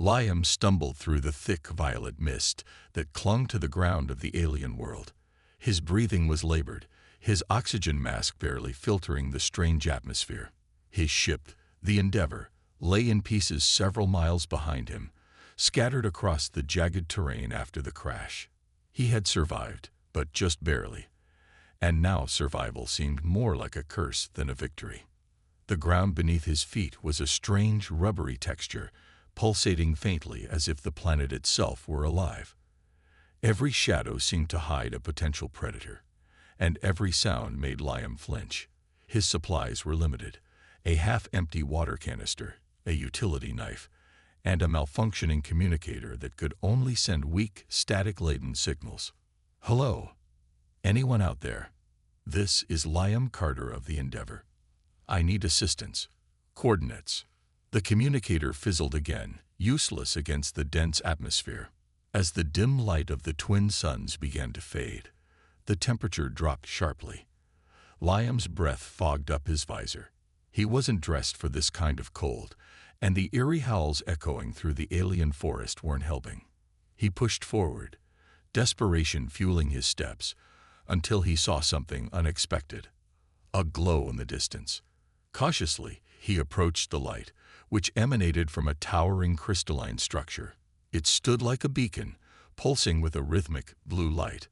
Liam stumbled through the thick violet mist that clung to the ground of the alien world. His breathing was labored, his oxygen mask barely filtering the strange atmosphere. His ship, the Endeavor, lay in pieces several miles behind him, scattered across the jagged terrain after the crash. He had survived, but just barely, and now survival seemed more like a curse than a victory. The ground beneath his feet was a strange, rubbery texture, pulsating faintly as if the planet itself were alive. Every shadow seemed to hide a potential predator, and every sound made Liam flinch. His supplies were limited: a half-empty water canister, a utility knife, and a malfunctioning communicator that could only send weak, static-laden signals. "Hello? Anyone out there? This is Liam Carter of the Endeavor. I need assistance. Coordinates." The communicator fizzled again, useless against the dense atmosphere. As the dim light of the twin suns began to fade, the temperature dropped sharply. Liam's breath fogged up his visor. He wasn't dressed for this kind of cold, and the eerie howls echoing through the alien forest weren't helping. He pushed forward, desperation fueling his steps, until he saw something unexpected: a glow in the distance. Cautiously, he approached the light, which emanated from a towering crystalline structure. It stood like a beacon, pulsing with a rhythmic blue light.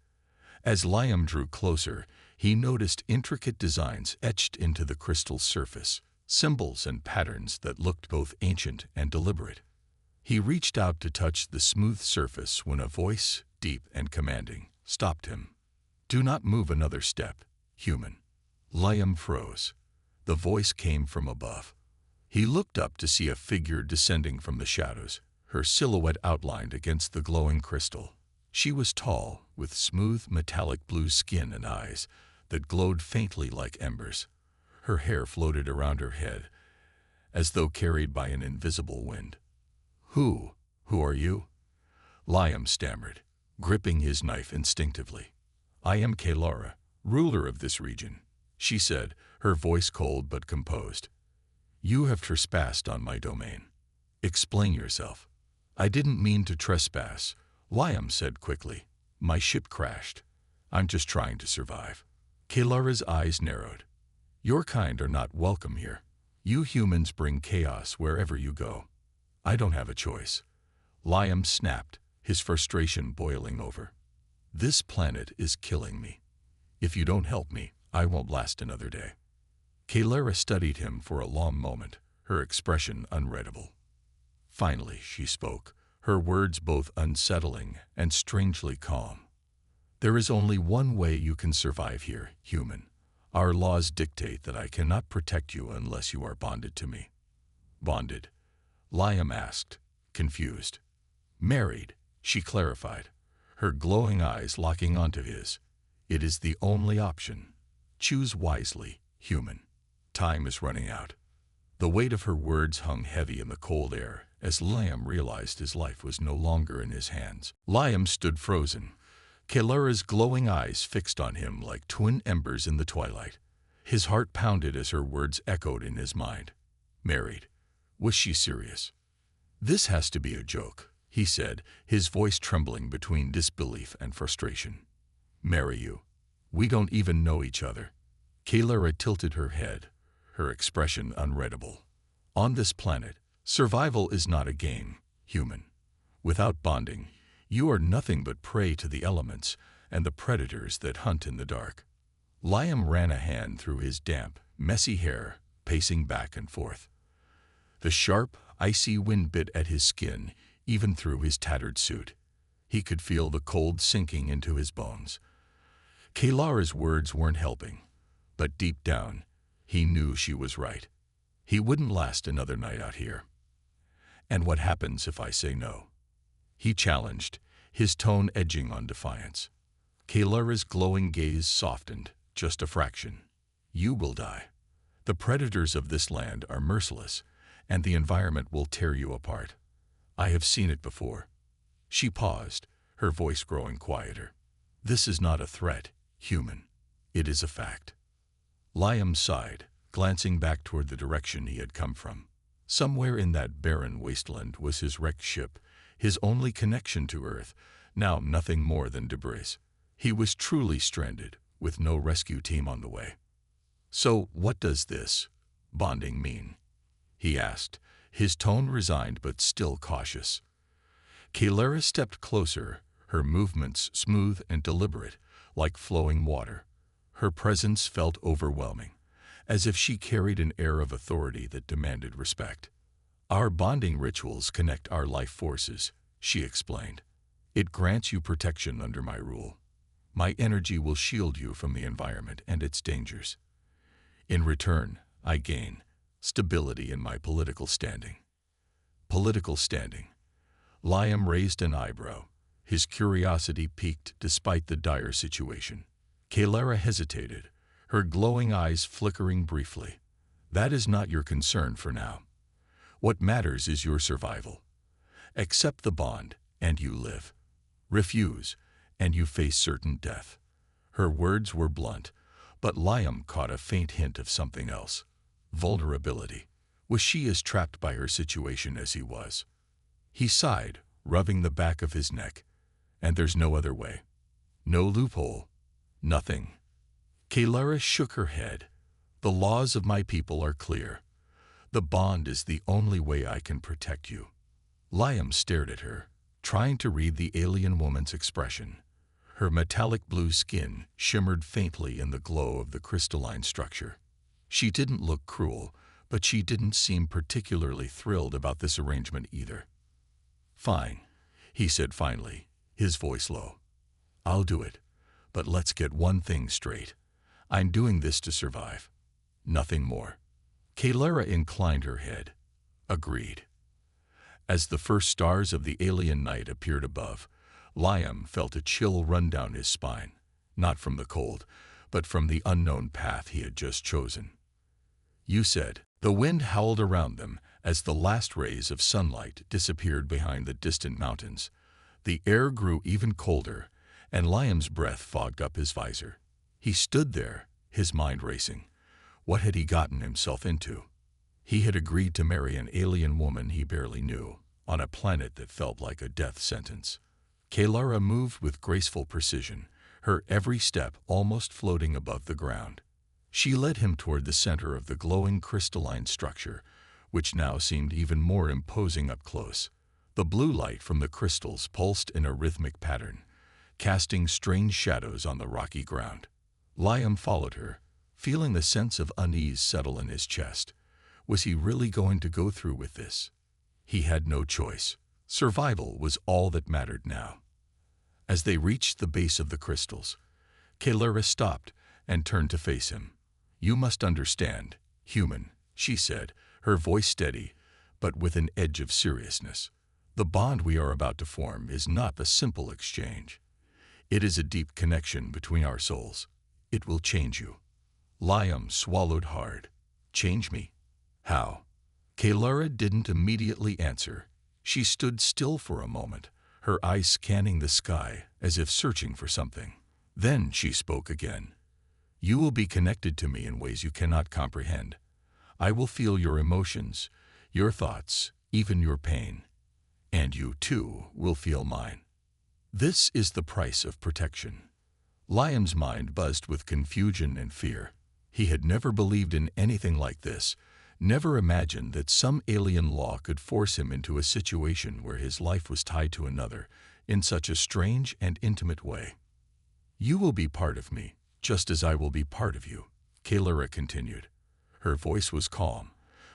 As Liam drew closer, he noticed intricate designs etched into the crystal's surface, symbols and patterns that looked both ancient and deliberate. He reached out to touch the smooth surface when a voice, deep and commanding, stopped him. "Do not move another step, human." Liam froze. The voice came from above. He looked up to see a figure descending from the shadows, her silhouette outlined against the glowing crystal. She was tall, with smooth, metallic blue skin and eyes that glowed faintly like embers. Her hair floated around her head, as though carried by an invisible wind. Who are you?" Liam stammered, gripping his knife instinctively. "I am Kalara, ruler of this region," she said, her voice cold but composed. "You have trespassed on my domain. Explain yourself." "I didn't mean to trespass," Liam said quickly. "My ship crashed. I'm just trying to survive." Kalara's eyes narrowed. "Your kind are not welcome here. You humans bring chaos wherever you go. I don't have a choice." Liam snapped, his frustration boiling over. "This planet is killing me. If you don't help me, I won't last another day." Kalara studied him for a long moment, her expression unreadable. Finally, she spoke, her words both unsettling and strangely calm. "There is only one way you can survive here, human. Our laws dictate that I cannot protect you unless you are bonded to me." "Bonded?" Liam asked, confused. "Married," she clarified, her glowing eyes locking onto his. "It is the only option. Choose wisely, human. Time is running out." The weight of her words hung heavy in the cold air as Liam realized his life was no longer in his hands. Liam stood frozen, Kalara's glowing eyes fixed on him like twin embers in the twilight. His heart pounded as her words echoed in his mind. Married. Was she serious? "This has to be a joke," he said, his voice trembling between disbelief and frustration. "Marry you? We don't even know each other." Kalara tilted her head, her expression unreadable. "On this planet, survival is not a game, human. Without bonding, you are nothing but prey to the elements and the predators that hunt in the dark." Liam ran a hand through his damp, messy hair, pacing back and forth. The sharp, icy wind bit at his skin, even through his tattered suit. He could feel the cold sinking into his bones. Kalara's words weren't helping, but deep down, he knew she was right. He wouldn't last another night out here. "And what happens if I say no?" he challenged, his tone edging on defiance. Kalara's glowing gaze softened, just a fraction. "You will die. The predators of this land are merciless, and the environment will tear you apart. I have seen it before." She paused, her voice growing quieter. "This is not a threat, human. It is a fact." Liam sighed, glancing back toward the direction he had come from. Somewhere in that barren wasteland was his wrecked ship, his only connection to Earth, now nothing more than debris. He was truly stranded, with no rescue team on the way. "So what does this bonding mean?" he asked, his tone resigned but still cautious. Kalara stepped closer, her movements smooth and deliberate, like flowing water. Her presence felt overwhelming, as if she carried an air of authority that demanded respect. "Our bonding rituals connect our life forces," she explained. "It grants you protection under my rule. My energy will shield you from the environment and its dangers. In return, I gain stability in my political standing." Political standing. Liam raised an eyebrow, his curiosity piqued despite the dire situation. Kalara hesitated, her glowing eyes flickering briefly. "That is not your concern for now. What matters is your survival. Accept the bond, and you live. Refuse, and you face certain death." Her words were blunt, but Liam caught a faint hint of something else. Vulnerability. Was she as trapped by her situation as he was? He sighed, rubbing the back of his neck. "And there's no other way. No loophole. Nothing." Kalara shook her head. "The laws of my people are clear. The bond is the only way I can protect you." Liam stared at her, trying to read the alien woman's expression. Her metallic blue skin shimmered faintly in the glow of the crystalline structure. She didn't look cruel, but she didn't seem particularly thrilled about this arrangement either. "Fine," he said finally, his voice low. "I'll do it, but let's get one thing straight. I'm doing this to survive. Nothing more." Kalara inclined her head. "Agreed." As the first stars of the alien night appeared above, Liam felt a chill run down his spine, not from the cold, but from the unknown path he had just chosen. "You said." The wind howled around them as the last rays of sunlight disappeared behind the distant mountains. The air grew even colder, and Liam's breath fogged up his visor. He stood there, his mind racing. What had he gotten himself into? He had agreed to marry an alien woman he barely knew, on a planet that felt like a death sentence. Kalara moved with graceful precision, her every step almost floating above the ground. She led him toward the center of the glowing crystalline structure, which now seemed even more imposing up close. The blue light from the crystals pulsed in a rhythmic pattern, casting strange shadows on the rocky ground. Liam followed her, feeling the sense of unease settle in his chest. Was he really going to go through with this? He had no choice. Survival was all that mattered now. As they reached the base of the crystals, Kalara stopped and turned to face him. "You must understand, human," she said, her voice steady, but with an edge of seriousness. "The bond we are about to form is not a simple exchange. It is a deep connection between our souls. It will change you." Liam swallowed hard. "Change me? How?" Kalara didn't immediately answer. She stood still for a moment, her eyes scanning the sky as if searching for something. Then she spoke again. "You will be connected to me in ways you cannot comprehend. I will feel your emotions, your thoughts, even your pain. And you, too, will feel mine. This is the price of protection." Liam's mind buzzed with confusion and fear. He had never believed in anything like this, never imagined that some alien law could force him into a situation where his life was tied to another in such a strange and intimate way. "You will be part of me, just as I will be part of you," Kalara continued. Her voice was calm,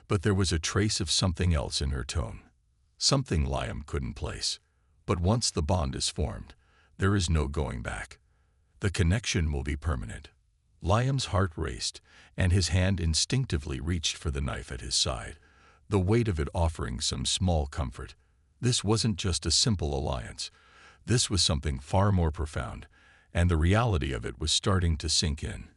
but there was a trace of something else in her tone. Something Liam couldn't place. But once the bond is formed, there is no going back. The connection will be permanent. Liam's heart raced, and his hand instinctively reached for the knife at his side, the weight of it offering some small comfort. This wasn't just a simple alliance. This was something far more profound, and the reality of it was starting to sink in.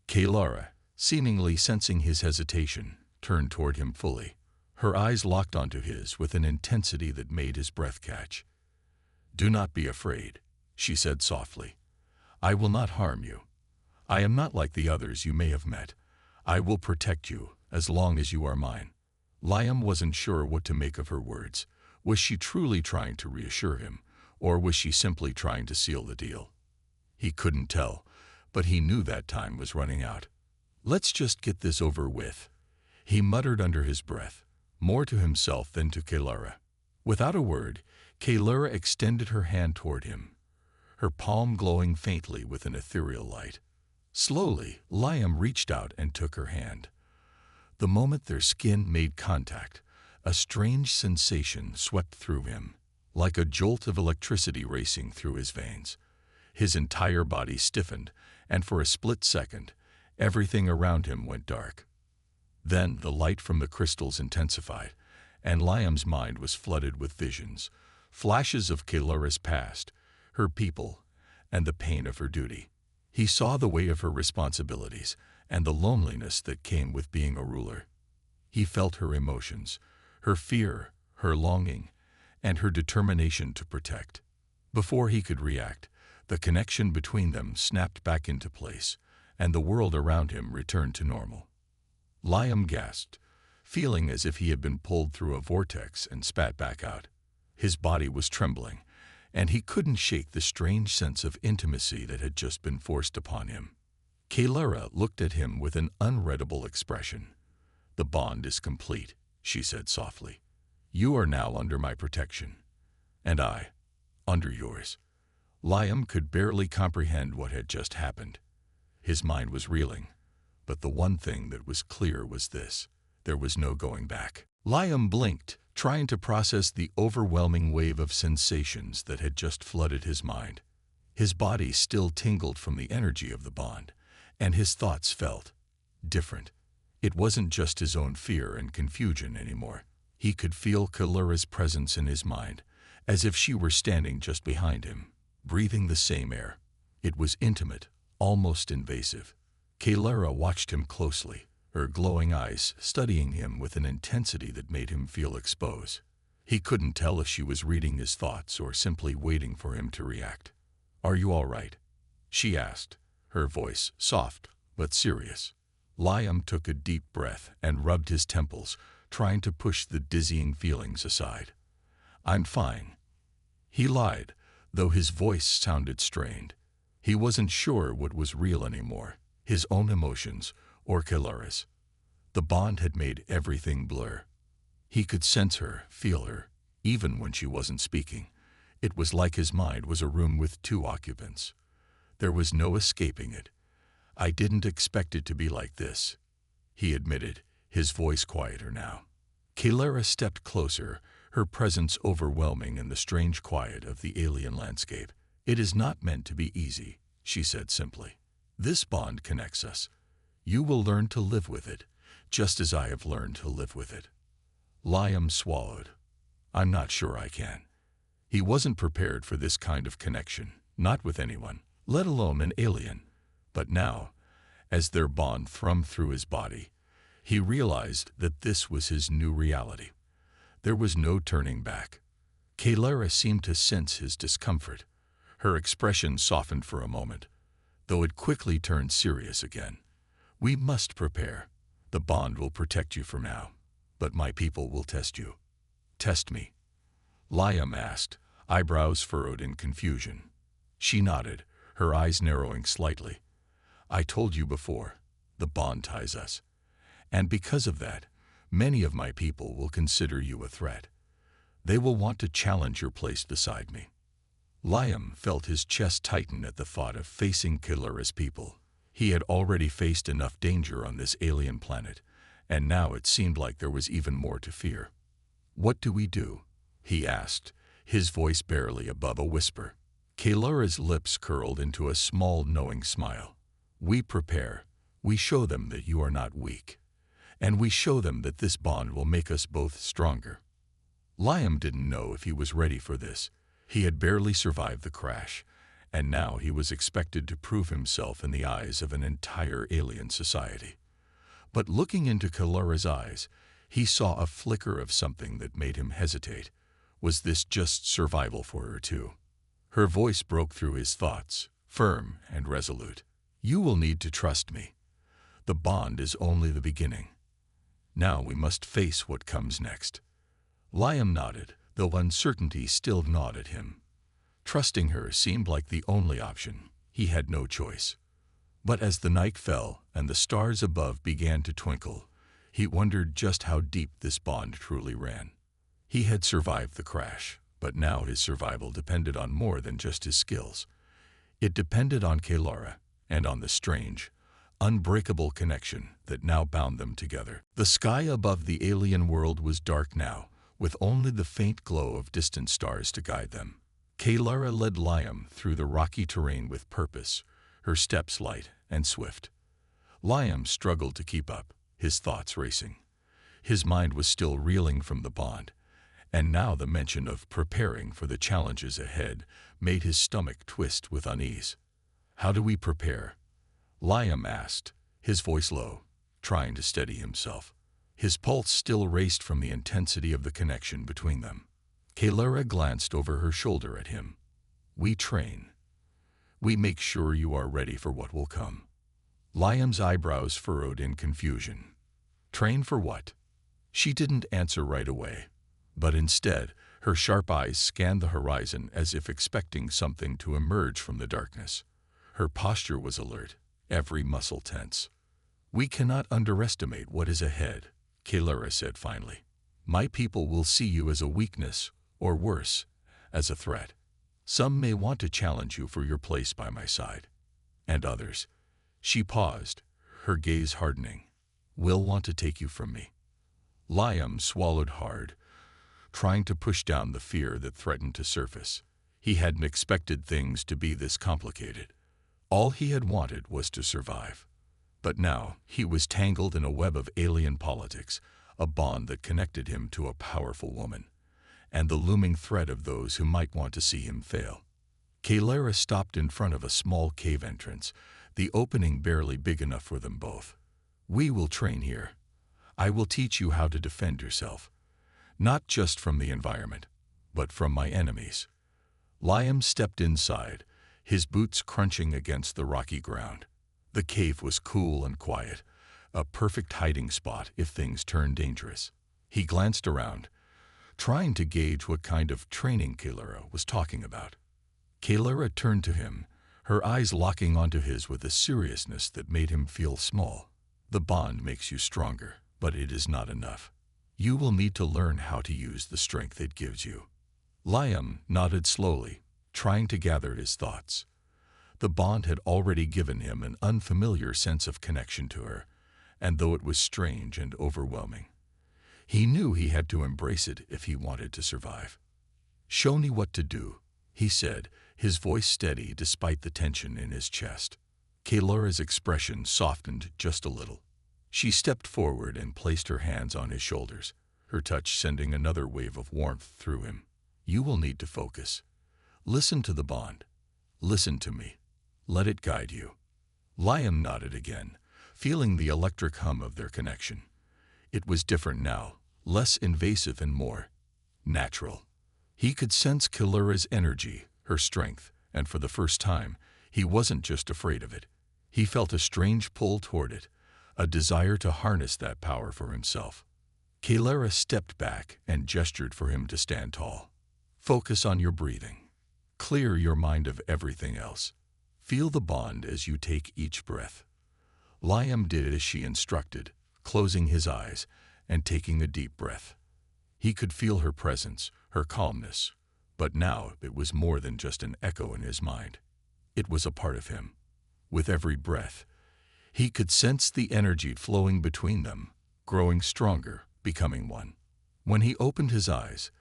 Kalara, seemingly sensing his hesitation, turned toward him fully. Her eyes locked onto his with an intensity that made his breath catch. "Do not be afraid," she said softly. "I will not harm you. I am not like the others you may have met. I will protect you as long as you are mine." Liam wasn't sure what to make of her words. Was she truly trying to reassure him, or was she simply trying to seal the deal? He couldn't tell, but he knew that time was running out. "Let's just get this over with," he muttered under his breath, more to himself than to Kalara. Without a word, Kalara extended her hand toward him, her palm glowing faintly with an ethereal light. Slowly, Liam reached out and took her hand. The moment their skin made contact, a strange sensation swept through him, like a jolt of electricity racing through his veins. His entire body stiffened, and for a split second, everything around him went dark. Then the light from the crystals intensified, and Liam's mind was flooded with visions, flashes of Kalara's past, her people, and the pain of her duty. He saw the weight of her responsibilities and the loneliness that came with being a ruler. He felt her emotions, her fear, her longing, and her determination to protect. Before he could react, the connection between them snapped back into place, and the world around him returned to normal. Liam gasped, feeling as if he had been pulled through a vortex and spat back out. His body was trembling, and he couldn't shake the strange sense of intimacy that had just been forced upon him. Kalara looked at him with an unreadable expression. "The bond is complete," she said softly. "You are now under my protection, and I, under yours." Liam could barely comprehend what had just happened. His mind was reeling, but the one thing that was clear was this: there was no going back. Liam blinked, trying to process the overwhelming wave of sensations that had just flooded his mind. His body still tingled from the energy of the bond, and his thoughts felt different. It wasn't just his own fear and confusion anymore. He could feel Kalara's presence in his mind, as if she were standing just behind him, breathing the same air. It was intimate, almost invasive. Kalara watched him closely, her glowing eyes studying him with an intensity that made him feel exposed. He couldn't tell if she was reading his thoughts or simply waiting for him to react. "Are you all right?" she asked, her voice soft but serious. Liam took a deep breath and rubbed his temples, trying to push the dizzying feelings aside. "I'm fine," he lied, though his voice sounded strained. He wasn't sure what was real anymore, his own emotions or Kalara's. The bond had made everything blur. He could sense her, feel her, even when she wasn't speaking. It was like his mind was a room with two occupants. There was no escaping it. "I didn't expect it to be like this," he admitted, his voice quieter now. Kalara stepped closer, her presence overwhelming in the strange quiet of the alien landscape. "It is not meant to be easy," she said simply. "This bond connects us. You will learn to live with it, just as I have learned to live with it." Liam swallowed. "I'm not sure I can." He wasn't prepared for this kind of connection, not with anyone, let alone an alien. But now, as their bond thrummed through his body, he realized that this was his new reality. There was no turning back. Kalara seemed to sense his discomfort. Her expression softened for a moment, though it quickly turned serious again. "We must prepare. The bond will protect you for now, but my people will test you." "Test me?" Liam asked, eyebrows furrowed in confusion. She nodded, her eyes narrowing slightly. "I told you before, the bond ties us. And because of that, many of my people will consider you a threat. They will want to challenge your place beside me." Liam felt his chest tighten at the thought of facing Kalara's people. He had already faced enough danger on this alien planet, and now it seemed like there was even more to fear. "What do we do?" he asked, his voice barely above a whisper. Kalara's lips curled into a small, knowing smile. "We prepare. We show them that you are not weak. And we show them that this bond will make us both stronger." Liam didn't know if he was ready for this. He had barely survived the crash, and now he was expected to prove himself in the eyes of an entire alien society. But looking into Kalara's eyes, he saw a flicker of something that made him hesitate. Was this just survival for her too? Her voice broke through his thoughts, firm and resolute. "You will need to trust me. The bond is only the beginning." Now we must face what comes next. Liam nodded, though uncertainty still gnawed at him. Trusting her seemed like the only option. He had no choice. But as the night fell and the stars above began to twinkle, he wondered just how deep this bond truly ran. He had survived the crash, but now his survival depended on more than just his skills. It depended on Kalara and on the strange, unbreakable connection that now bound them together. The sky above the alien world was dark now, with only the faint glow of distant stars to guide them. Kalara led Liam through the rocky terrain with purpose, her steps light and swift. Liam struggled to keep up, his thoughts racing. His mind was still reeling from the bond, and now the mention of preparing for the challenges ahead made his stomach twist with unease. "How do we prepare?" Liam asked, his voice low, trying to steady himself. His pulse still raced from the intensity of the connection between them. Kalara glanced over her shoulder at him. "We train. We make sure you are ready for what will come." Liam's eyebrows furrowed in confusion. Train for what? She didn't answer right away, but instead, her sharp eyes scanned the horizon as if expecting something to emerge from the darkness. Her posture was alert, every muscle tense. "We cannot underestimate what is ahead," Kalara said finally. "My people will see you as a weakness, or worse, as a threat. Some may want to challenge you for your place by my side. And others," she paused, her gaze hardening, "will want to take you from me." Liam swallowed hard, trying to push down the fear that threatened to surface. He hadn't expected things to be this complicated. All he had wanted was to survive. But now he was tangled in a web of alien politics, a bond that connected him to a powerful woman, and the looming threat of those who might want to see him fail. Kalara stopped in front of a small cave entrance, the opening barely big enough for them both. "We will train here. I will teach you how to defend yourself, not just from the environment, but from my enemies." Liam stepped inside, his boots crunching against the rocky ground. The cave was cool and quiet, a perfect hiding spot if things turned dangerous. He glanced around, trying to gauge what kind of training Kalara was talking about. Kalara turned to him, her eyes locking onto his with a seriousness that made him feel small. "The bond makes you stronger, but it is not enough. You will need to learn how to use the strength it gives you." Liam nodded slowly, trying to gather his thoughts. The bond had already given him an unfamiliar sense of connection to her, and though it was strange and overwhelming, he knew he had to embrace it if he wanted to survive. "Show me what to do," he said, his voice steady despite the tension in his chest. Kalara's expression softened just a little. She stepped forward and placed her hands on his shoulders, her touch sending another wave of warmth through him. "You will need to focus. Listen to the bond. Listen to me. Let it guide you." Liam nodded again, feeling the electric hum of their connection. It was different now, less invasive and more natural. He could sense Kalara's energy, her strength, and for the first time, he wasn't just afraid of it. He felt a strange pull toward it, a desire to harness that power for himself. Kalara stepped back and gestured for him to stand tall. "Focus on your breathing. Clear your mind of everything else. Feel the bond as you take each breath." Liam did as she instructed, closing his eyes and taking a deep breath. He could feel her presence, her calmness, but now it was more than just an echo in his mind. It was a part of him. With every breath, he could sense the energy flowing between them, growing stronger, becoming one. When he opened his eyes,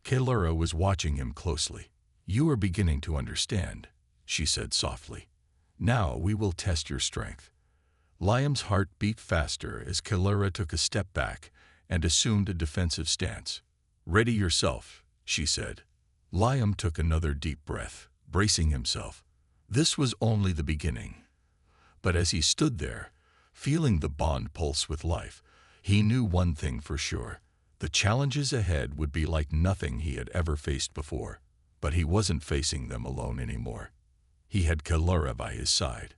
Kalara was watching him closely. "You are beginning to understand," she said softly. "Now we will test your strength." Liam's heart beat faster as Kalara took a step back and assumed a defensive stance. "Ready yourself," she said. Liam took another deep breath, bracing himself. This was only the beginning. But as he stood there, feeling the bond pulse with life, he knew one thing for sure. The challenges ahead would be like nothing he had ever faced before. But he wasn't facing them alone anymore. He had Kalara by his side.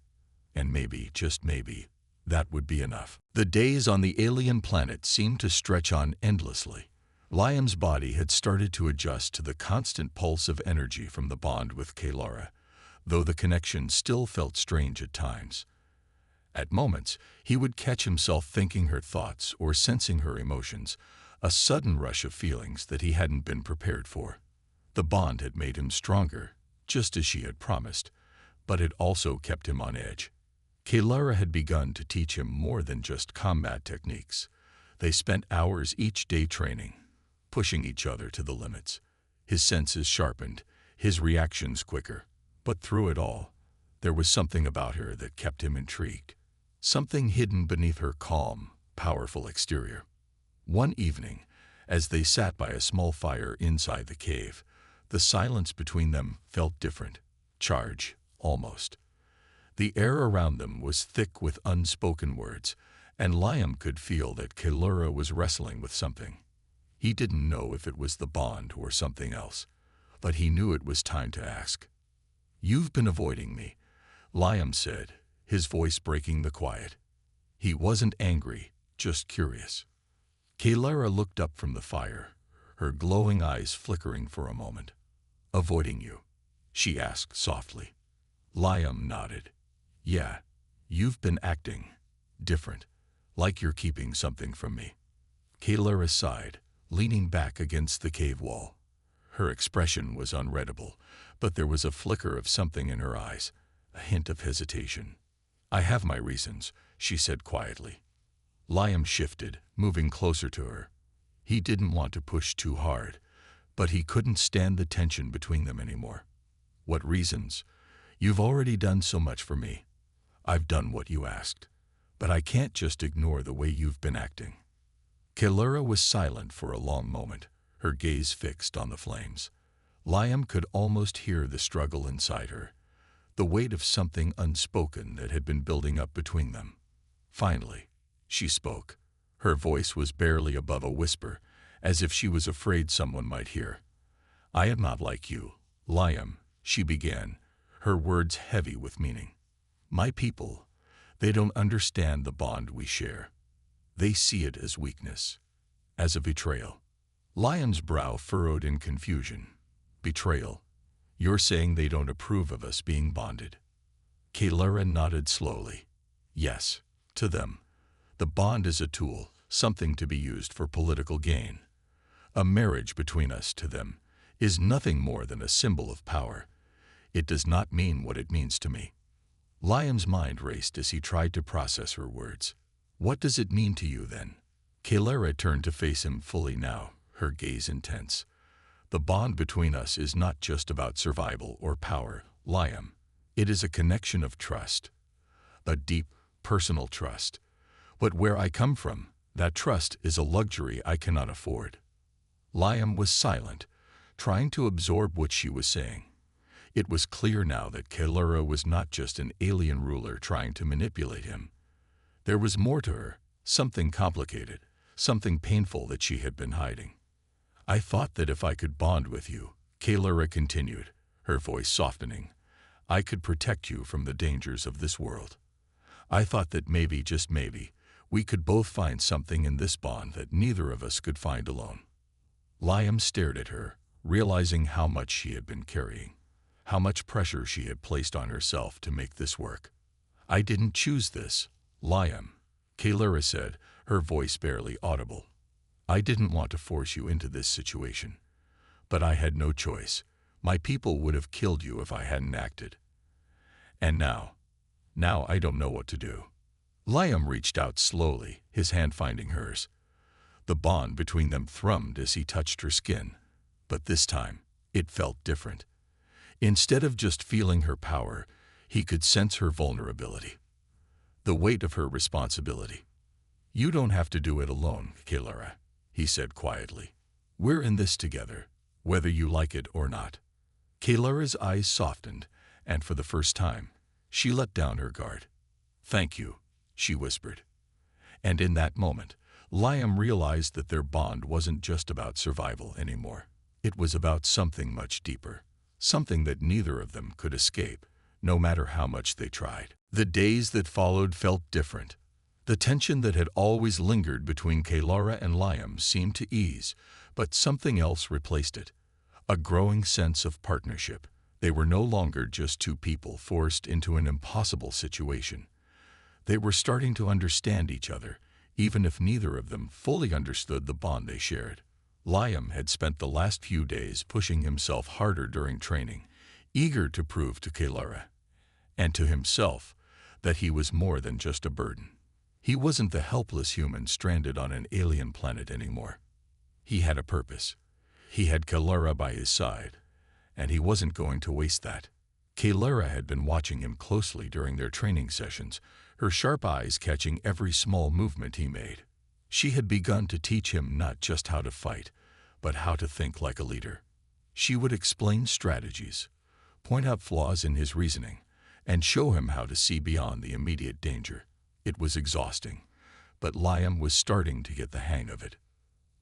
And maybe, just maybe, That would be enough. The days on the alien planet seemed to stretch on endlessly. Liam's body had started to adjust to the constant pulse of energy from the bond with Kalara, though the connection still felt strange at times. At moments, he would catch himself thinking her thoughts or sensing her emotions, a sudden rush of feelings that he hadn't been prepared for. The bond had made him stronger, just as she had promised, but it also kept him on edge. Kalara had begun to teach him more than just combat techniques. They spent hours each day training, pushing each other to the limits. His senses sharpened, his reactions quicker. But through it all, there was something about her that kept him intrigued. Something hidden beneath her calm, powerful exterior. One evening, as they sat by a small fire inside the cave, the silence between them felt different, charged, almost. The air around them was thick with unspoken words, and Liam could feel that Kalara was wrestling with something. He didn't know if it was the bond or something else, but he knew it was time to ask. "You've been avoiding me," Liam said, his voice breaking the quiet. He wasn't angry, just curious. Kalara looked up from the fire, her glowing eyes flickering for a moment. "Avoiding you?" she asked softly. Liam nodded. "Yeah, you've been acting different, like you're keeping something from me." Kalara sighed, leaning back against the cave wall. Her expression was unreadable, but there was a flicker of something in her eyes, a hint of hesitation. "I have my reasons," she said quietly. Liam shifted, moving closer to her. He didn't want to push too hard, but he couldn't stand the tension between them anymore. "What reasons?" "You've already done so much for me. I've done what you asked, but I can't just ignore the way you've been acting." Kalara was silent for a long moment, her gaze fixed on the flames. Liam could almost hear the struggle inside her, the weight of something unspoken that had been building up between them. Finally, she spoke. Her voice was barely above a whisper, as if she was afraid someone might hear. "I am not like you, Liam," she began, her words heavy with meaning. "My people, they don't understand the bond we share. They see it as weakness, as a betrayal." Liam's brow furrowed in confusion. "Betrayal? You're saying they don't approve of us being bonded?" Kalara nodded slowly. "Yes, to them. The bond is a tool, something to be used for political gain. A marriage between us, to them, is nothing more than a symbol of power. It does not mean what it means to me." Liam's mind raced as he tried to process her words. "What does it mean to you, then?" Kalara turned to face him fully now, her gaze intense. "The bond between us is not just about survival or power, Liam. It is a connection of trust. A deep, personal trust. But where I come from, that trust is a luxury I cannot afford." Liam was silent, trying to absorb what she was saying. It was clear now that Kalara was not just an alien ruler trying to manipulate him. There was more to her, something complicated, something painful that she had been hiding. "I thought that if I could bond with you," Kalara continued, her voice softening, "I could protect you from the dangers of this world. I thought that maybe, just maybe, we could both find something in this bond that neither of us could find alone." Liam stared at her, realizing how much she had been carrying, how much pressure she had placed on herself to make this work. "I didn't choose this, Liam," Kalara said, her voice barely audible. "I didn't want to force you into this situation. But I had no choice. My people would have killed you if I hadn't acted. And now I don't know what to do." Liam reached out slowly, his hand finding hers. The bond between them thrummed as he touched her skin, but this time it felt different. Instead of just feeling her power, he could sense her vulnerability, the weight of her responsibility. "You don't have to do it alone, Kalara," he said quietly. "We're in this together, whether you like it or not." Kalara's eyes softened, and for the first time, she let down her guard. "Thank you," she whispered. And in that moment, Liam realized that their bond wasn't just about survival anymore. It was about something much deeper, something that neither of them could escape, no matter how much they tried. The days that followed felt different. The tension that had always lingered between Kalara and Liam seemed to ease, but something else replaced it. A growing sense of partnership. They were no longer just two people forced into an impossible situation. They were starting to understand each other, even if neither of them fully understood the bond they shared. Liam had spent the last few days pushing himself harder during training, eager to prove to Kalara and to himself that he was more than just a burden. He wasn't the helpless human stranded on an alien planet anymore. He had a purpose. He had Kalara by his side, and he wasn't going to waste that. Kalara had been watching him closely during their training sessions, her sharp eyes catching every small movement he made. She had begun to teach him not just how to fight, but how to think like a leader. She would explain strategies, point out flaws in his reasoning, and show him how to see beyond the immediate danger. It was exhausting, but Liam was starting to get the hang of it.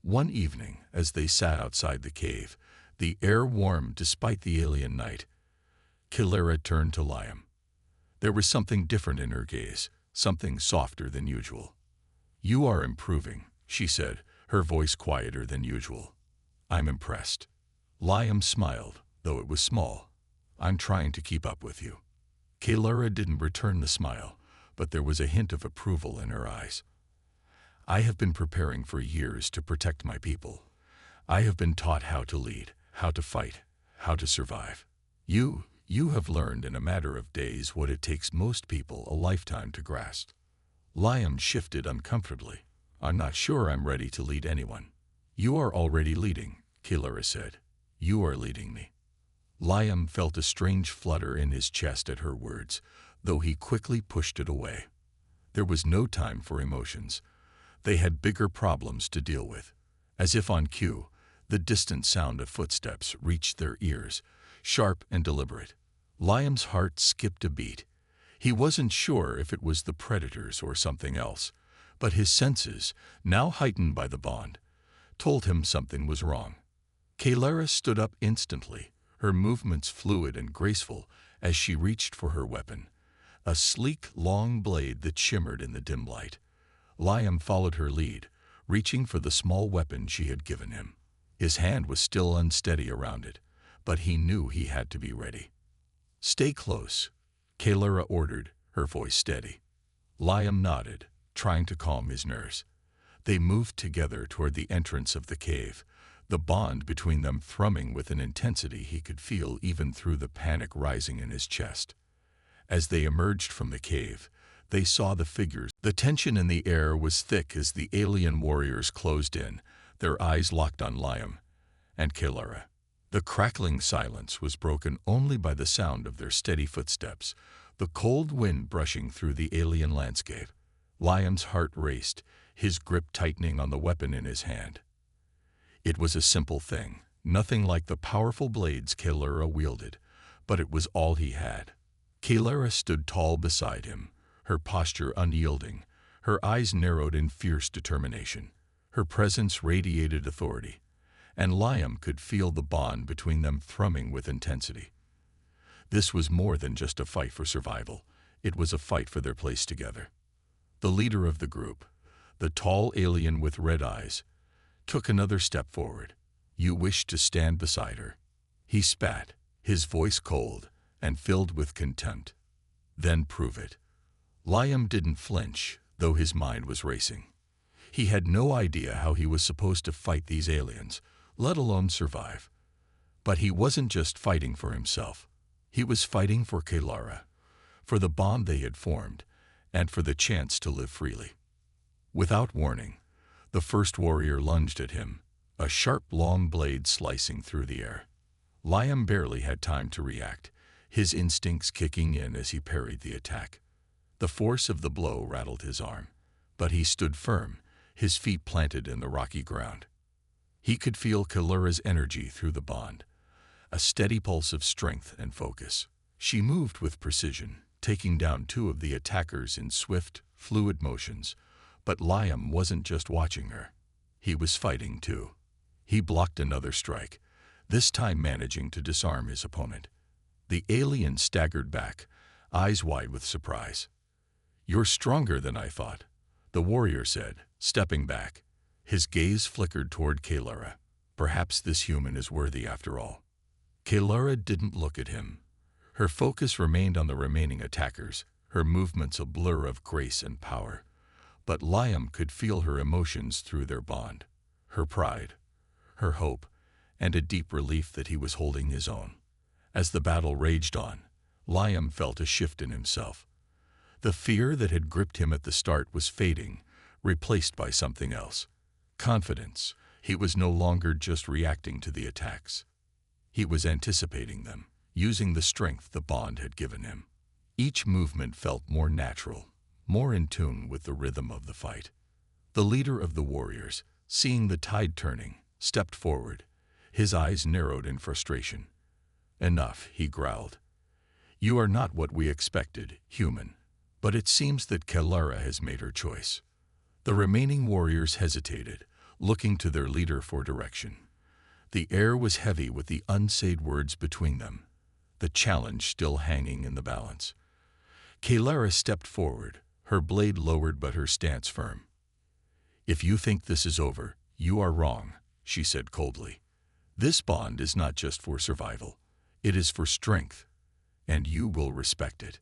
One evening, as they sat outside the cave, the air warm despite the alien night, Kalara turned to Liam. There was something different in her gaze, something softer than usual. "You are improving," she said, her voice quieter than usual. "I'm impressed." Liam smiled, though it was small. "I'm trying to keep up with you." Kalara didn't return the smile, but there was a hint of approval in her eyes. "I have been preparing for years to protect my people. I have been taught how to lead, how to fight, how to survive. You have learned in a matter of days what it takes most people a lifetime to grasp." Liam shifted uncomfortably. "I'm not sure I'm ready to lead anyone." "You are already leading," Kalara said. "You are leading me." Liam felt a strange flutter in his chest at her words, though he quickly pushed it away. There was no time for emotions. They had bigger problems to deal with. As if on cue, the distant sound of footsteps reached their ears, sharp and deliberate. Liam's heart skipped a beat. He wasn't sure if it was the predators or something else, but his senses, now heightened by the bond, told him something was wrong. Kalara stood up instantly, her movements fluid and graceful as she reached for her weapon, a sleek, long blade that shimmered in the dim light. Liam followed her lead, reaching for the small weapon she had given him. His hand was still unsteady around it, but he knew he had to be ready. "Stay close," Kalara ordered, her voice steady. Liam nodded, trying to calm his nerves. They moved together toward the entrance of the cave, the bond between them thrumming with an intensity he could feel even through the panic rising in his chest. As they emerged from the cave, they saw the figures. The tension in the air was thick as the alien warriors closed in, their eyes locked on Liam and Kalara. The crackling silence was broken only by the sound of their steady footsteps, the cold wind brushing through the alien landscape. Liam's heart raced, his grip tightening on the weapon in his hand. It was a simple thing, nothing like the powerful blades Kalara wielded, but it was all he had. Kalara stood tall beside him, her posture unyielding, her eyes narrowed in fierce determination. Her presence radiated authority, and Liam could feel the bond between them thrumming with intensity. This was more than just a fight for survival. It was a fight for their place together. The leader of the group, the tall alien with red eyes, took another step forward. "You wish to stand beside her?" He spat, his voice cold and filled with contempt. "Then prove it." Liam didn't flinch, though his mind was racing. He had no idea how he was supposed to fight these aliens, let alone survive. But he wasn't just fighting for himself. He was fighting for Kalara, for the bond they had formed, and for the chance to live freely. Without warning, the first warrior lunged at him, a sharp long blade slicing through the air. Liam barely had time to react, his instincts kicking in as he parried the attack. The force of the blow rattled his arm, but he stood firm, his feet planted in the rocky ground. He could feel Kalara's energy through the bond, a steady pulse of strength and focus. She moved with precision, taking down two of the attackers in swift, fluid motions. But Liam wasn't just watching her. He was fighting too. He blocked another strike, this time managing to disarm his opponent. The alien staggered back, eyes wide with surprise. "You're stronger than I thought." the warrior said, stepping back. His gaze flickered toward Kalara. Perhaps this human is worthy after all. Kalara didn't look at him. Her focus remained on the remaining attackers, her movements a blur of grace and power. But Liam could feel her emotions through their bond, her pride, her hope, and a deep relief that he was holding his own. As the battle raged on, Liam felt a shift in himself. The fear that had gripped him at the start was fading, replaced by something else. Confidence. He was no longer just reacting to the attacks. He was anticipating them, using the strength the bond had given him. Each movement felt more natural, more in tune with the rhythm of the fight. The leader of the warriors, seeing the tide turning, stepped forward. His eyes narrowed in frustration. "Enough," he growled. "You are not what we expected, human. But it seems that Kalara has made her choice." The remaining warriors hesitated, looking to their leader for direction. The air was heavy with the unsaid words between them, the challenge still hanging in the balance. Kalara stepped forward, her blade lowered but her stance firm. "If you think this is over, you are wrong," she said coldly. "This bond is not just for survival. It is for strength, and you will respect it."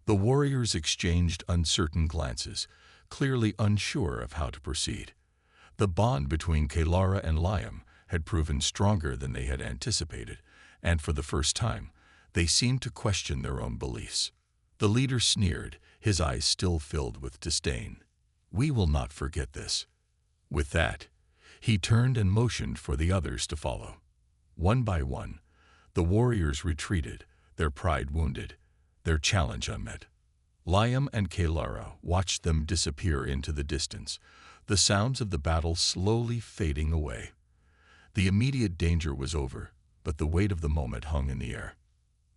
The warriors exchanged uncertain glances, clearly unsure of how to proceed. The bond between Kalara and Liam had proven stronger than they had anticipated, and for the first time, they seemed to question their own beliefs. The leader sneered, his eyes still filled with disdain. "We will not forget this." With that, he turned and motioned for the others to follow. One by one, the warriors retreated, their pride wounded, their challenge unmet. Liam and Kalara watched them disappear into the distance, the sounds of the battle slowly fading away. The immediate danger was over, but the weight of the moment hung in the air.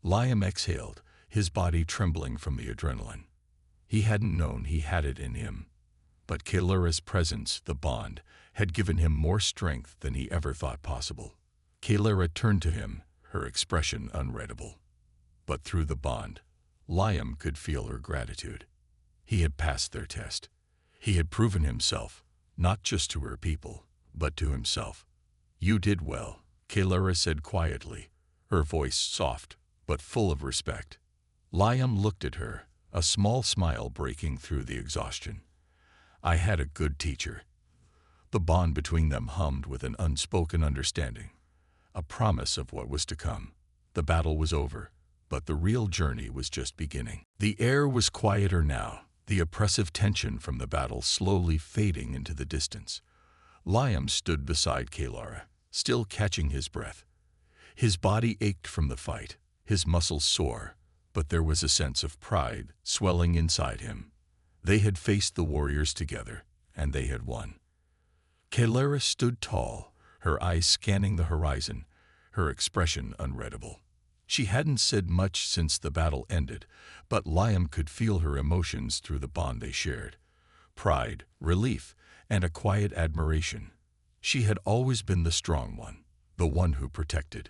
Liam exhaled, his body trembling from the adrenaline. He hadn't known he had it in him. But Kalara's presence, the bond, had given him more strength than he ever thought possible. Kalara turned to him, her expression unreadable. But through the bond, Liam could feel her gratitude. He had passed their test. He had proven himself, not just to her people, but to himself. "You did well," Kalara said quietly, her voice soft but full of respect. Liam looked at her, a small smile breaking through the exhaustion. "I had a good teacher." The bond between them hummed with an unspoken understanding, a promise of what was to come. The battle was over, but the real journey was just beginning. The air was quieter now, the oppressive tension from the battle slowly fading into the distance. Liam stood beside Kalara, still catching his breath. His body ached from the fight, his muscles sore, but there was a sense of pride swelling inside him. They had faced the warriors together, and they had won. Kalara stood tall, her eyes scanning the horizon, her expression unreadable. She hadn't said much since the battle ended, but Liam could feel her emotions through the bond they shared. Pride, relief, and a quiet admiration. She had always been the strong one, the one who protected.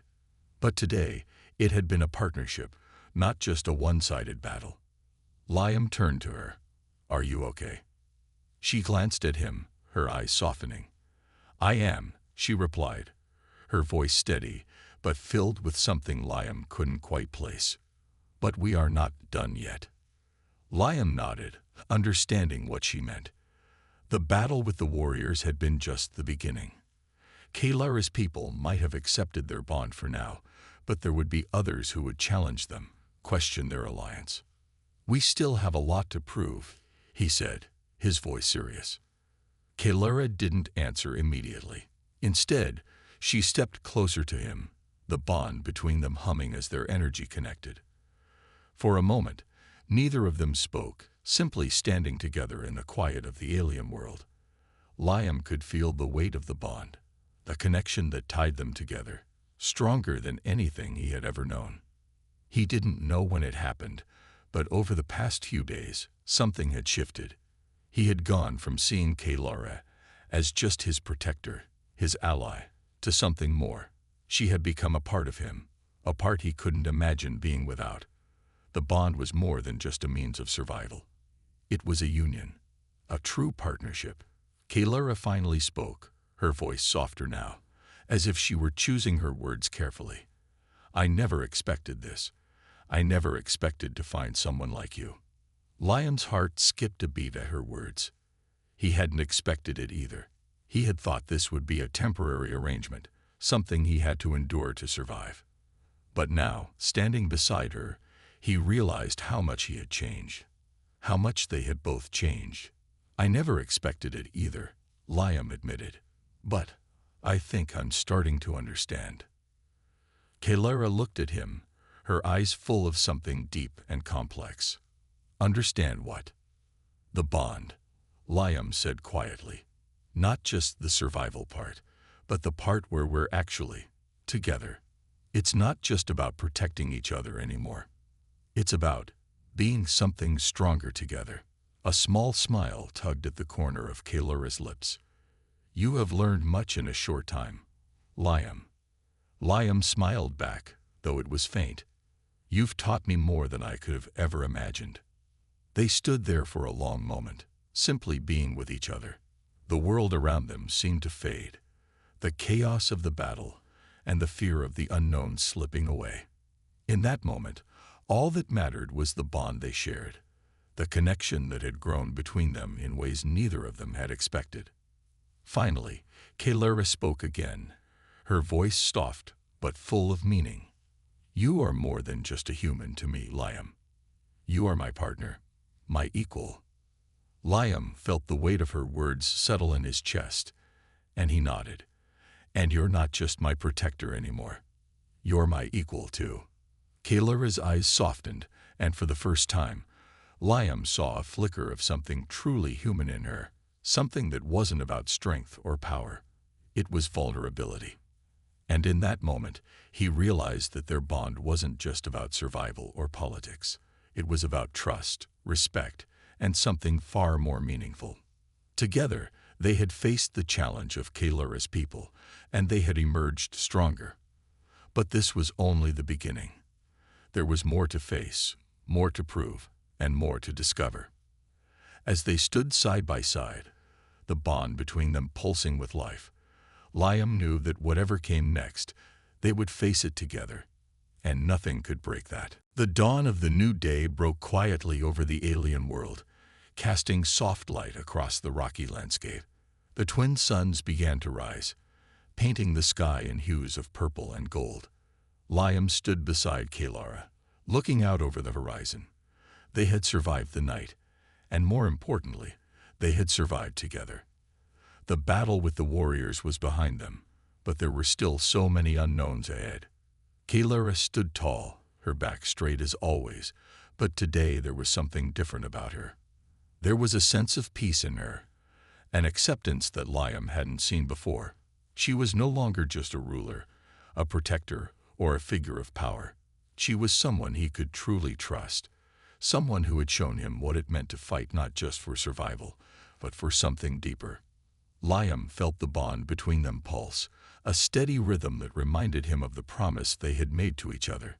But today, it had been a partnership, not just a one-sided battle. Liam turned to her. "Are you okay?" She glanced at him, her eyes softening. "I am," she replied, her voice steady, but filled with something Liam couldn't quite place. "But we are not done yet." Liam nodded, understanding what she meant. The battle with the warriors had been just the beginning. Kalara's people might have accepted their bond for now, but there would be others who would challenge them, question their alliance. "We still have a lot to prove," he said, his voice serious. Kalara didn't answer immediately. Instead, she stepped closer to him, the bond between them humming as their energy connected. For a moment, neither of them spoke, simply standing together in the quiet of the alien world. Liam could feel the weight of the bond, the connection that tied them together, stronger than anything he had ever known. He didn't know when it happened, but over the past few days, something had shifted. He had gone from seeing Kalara as just his protector, his ally, to something more. She had become a part of him, a part he couldn't imagine being without. The bond was more than just a means of survival. It was a union, A true partnership. Kalara finally spoke, her voice softer now, as if she were choosing her words carefully. I never expected this. I never expected to find someone like you. Liam's heart skipped a beat at her words. He hadn't expected it either. He had thought this would be a temporary arrangement, something he had to endure to survive. But now, standing beside her, he realized how much he had changed. How much they had both changed. I never expected it either, Liam admitted. But I think I'm starting to understand. Kalara looked at him, her eyes full of something deep and complex. Understand what? The bond, Liam said quietly. Not just the survival part, but the part where we're actually together. It's not just about protecting each other anymore. It's about being something stronger together. A small smile tugged at the corner of Kalara's lips. You have learned much in a short time, Liam. Liam smiled back, though it was faint. You've taught me more than I could have ever imagined. They stood there for a long moment, simply being with each other. The world around them seemed to fade, the chaos of the battle and the fear of the unknown slipping away. In that moment, all that mattered was the bond they shared, the connection that had grown between them in ways neither of them had expected. Finally, Kalara spoke again, her voice soft but full of meaning. You are more than just a human to me, Liam. You are my partner, my equal. Liam felt the weight of her words settle in his chest, and he nodded. And you're not just my protector anymore. You're my equal, too. Kalara's eyes softened, and for the first time, Liam saw a flicker of something truly human in her, something that wasn't about strength or power. It was vulnerability. And in that moment, he realized that their bond wasn't just about survival or politics. It was about trust, respect, and something far more meaningful. Together, they had faced the challenge of Kalara's people, and they had emerged stronger. But this was only the beginning. There was more to face, more to prove, and more to discover. As they stood side by side, the bond between them pulsing with life, Liam knew that whatever came next, they would face it together, and nothing could break that. The dawn of the new day broke quietly over the alien world, casting soft light across the rocky landscape. The twin suns began to rise, painting the sky in hues of purple and gold. Liam stood beside Kalara, looking out over the horizon. They had survived the night, and more importantly, they had survived together. The battle with the warriors was behind them, but there were still so many unknowns ahead. Kalara stood tall, her back straight as always, but today there was something different about her. There was a sense of peace in her, an acceptance that Liam hadn't seen before. She was no longer just a ruler, a protector, or a figure of power. She was someone he could truly trust, someone who had shown him what it meant to fight not just for survival, but for something deeper. Liam felt the bond between them pulse, a steady rhythm that reminded him of the promise they had made to each other.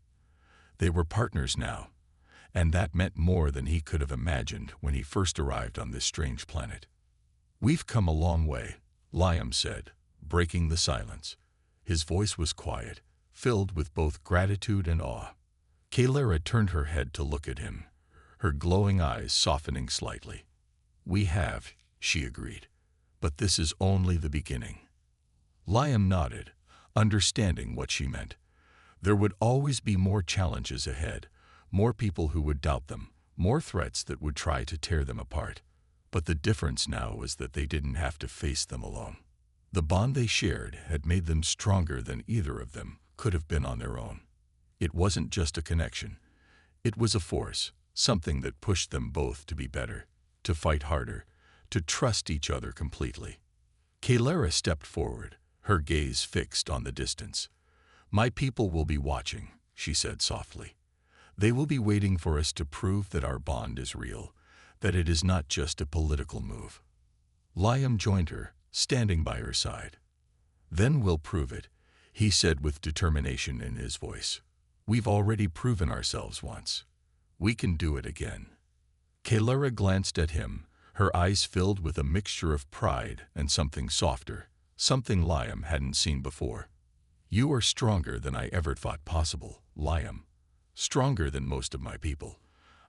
They were partners now, and that meant more than he could have imagined when he first arrived on this strange planet. We've come a long way, Liam said, breaking the silence. His voice was quiet, filled with both gratitude and awe. Kalara turned her head to look at him, her glowing eyes softening slightly. We have, she agreed, but this is only the beginning. Liam nodded, understanding what she meant. There would always be more challenges ahead, more people who would doubt them, more threats that would try to tear them apart. But the difference now was that they didn't have to face them alone. The bond they shared had made them stronger than either of them could have been on their own. It wasn't just a connection. It was a force, something that pushed them both to be better, to fight harder, to trust each other completely. Kalara stepped forward, her gaze fixed on the distance. My people will be watching, she said softly. They will be waiting for us to prove that our bond is real, that it is not just a political move. Liam joined her, standing by her side. Then we'll prove it, he said with determination in his voice. We've already proven ourselves once. We can do it again. Kalara glanced at him, Her eyes filled with a mixture of pride and something softer, something Liam hadn't seen before. "You are stronger than I ever thought possible, Liam. Stronger than most of my people.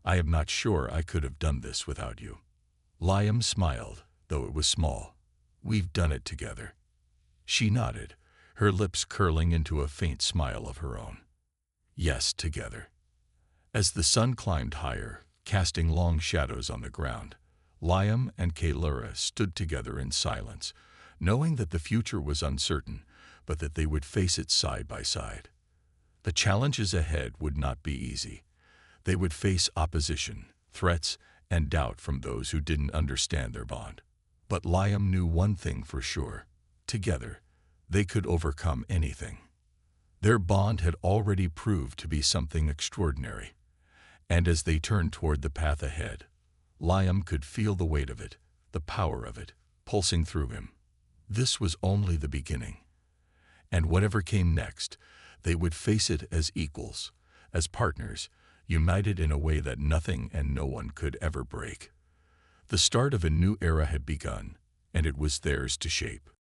I am not sure I could have done this without you." Liam smiled, though it was small. "We've done it together." She nodded, her lips curling into a faint smile of her own. "Yes, together." As the sun climbed higher, casting long shadows on the ground, Liam and Kaylura stood together in silence, knowing that the future was uncertain, but that they would face it side by side. The challenges ahead would not be easy. They would face opposition, threats, and doubt from those who didn't understand their bond. But Liam knew one thing for sure. Together, they could overcome anything. Their bond had already proved to be something extraordinary. And as they turned toward the path ahead, Liam could feel the weight of it, the power of it, pulsing through him. This was only the beginning. And whatever came next, they would face it as equals, as partners, united in a way that nothing and no one could ever break. The start of a new era had begun, and it was theirs to shape.